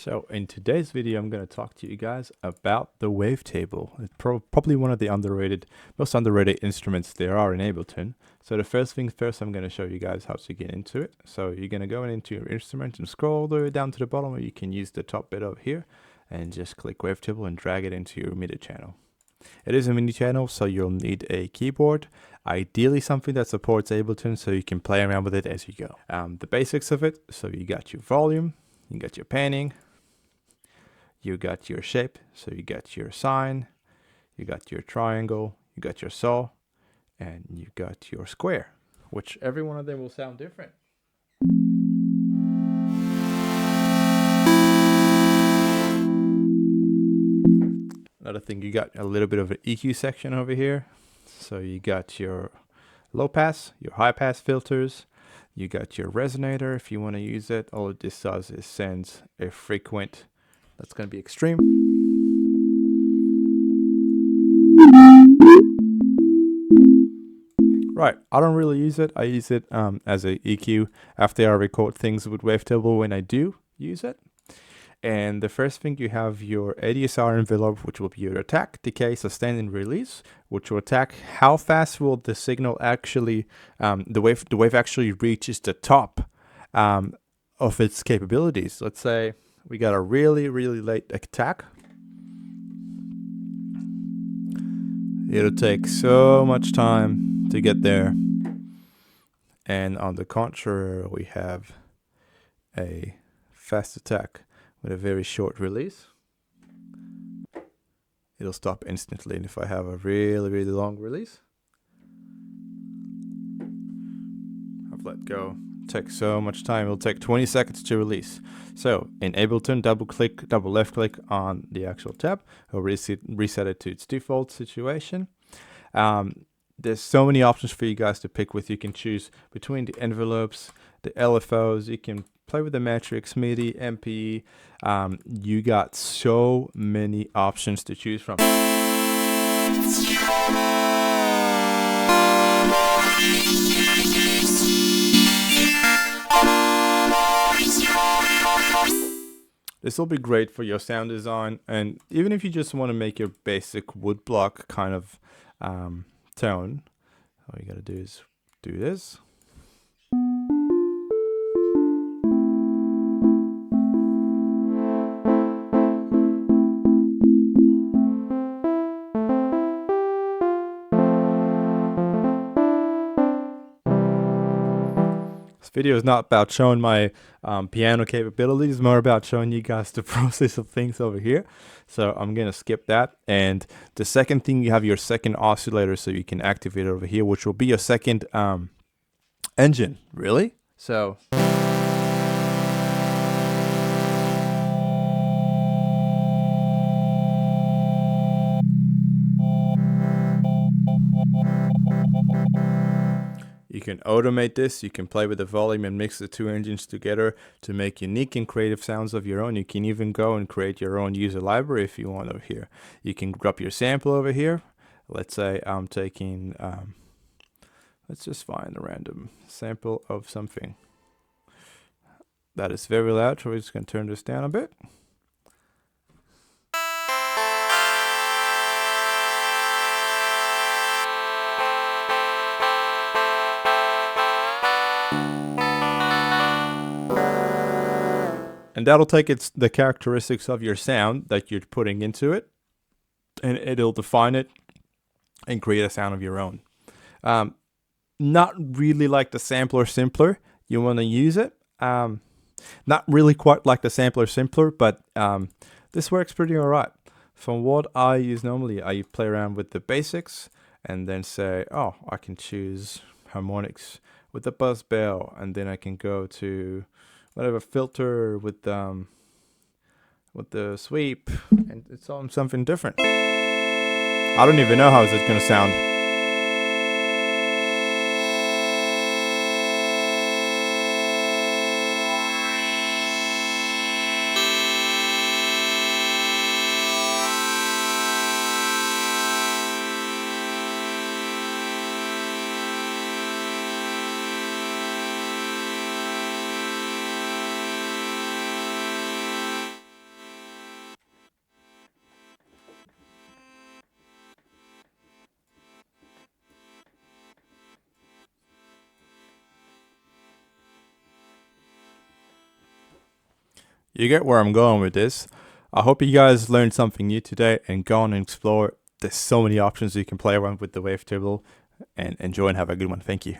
So in today's video, I'm going to talk to you guys about the Wavetable. It's probably one of the most underrated instruments there are in Ableton. So the first thing first, I'm going to show you guys how to get into it. So you're going to go into your instrument and scroll all the way down to the bottom, where you can use the top bit over here and just click Wavetable and drag it into your MIDI channel. It is a MIDI channel, so you'll need a keyboard, ideally something that supports Ableton so you can play around with it as you go. The basics of it, so you got your volume, you got your panning, you got your shape, so you got your sine, you got your triangle, you got your saw, and you got your square, which every one of them will sound different. Another thing, you got a little bit of an EQ section over here. So you got your low pass, your high pass filters, you got your resonator if you want to use it. All it this does is sends a frequent that's going to be extreme. Right, I don't really use it. I use it as a EQ after I record things with Wavetable when I do use it. And the first thing, you have your ADSR envelope, which will be your attack, decay, sustain, and release, which will attack how fast will the signal actually, the wave actually reaches the top of its capabilities. Let's say we got a really late attack. It'll take so much time to get there. And on the contrary, we have a fast attack with a very short release. It'll stop instantly. And if I have a really long release, I've let go. It takes so much time. It'll take 20 seconds to release. So in Ableton, double left click on the actual tab. It'll reset it to its default situation. There's so many options for you guys to pick with. You can choose between the envelopes, the LFOs. You can play with the matrix, MIDI, MP. You got so many options to choose from. This will be great for your sound design, and even if you just want to make your basic woodblock kind of tone, all you gotta do is do this. This video is not about showing my piano capabilities, more about showing you guys the process of things over here. So I'm gonna skip that. And the second thing, you have your second oscillator, so you can activate it over here, which will be your second engine, really. So you can automate this. You can play with the volume and mix the two engines together to make unique and creative sounds of your own. You can even go and create your own user library if you want over here. You can drop your sample over here. Let's say I'm taking, let's just find a random sample of something that is very loud. So we're just going to turn this down a bit. And that'll take the characteristics of your sound that you're putting into it, and it'll define it and create a sound of your own. Not really like the sampler simpler. You want to use it. Not really quite like the sampler simpler, but this works pretty all right. From what I use normally, I play around with the basics and then say, oh, I can choose harmonics with the buzz bell, and then I can go to whatever filter with the sweep, and it's on something different. I don't even know how it's gonna sound. You get where I'm going with this. I hope you guys learned something new today and go on and explore. There's so many options you can play around with the Wavetable, and enjoy and have a good one. Thank you.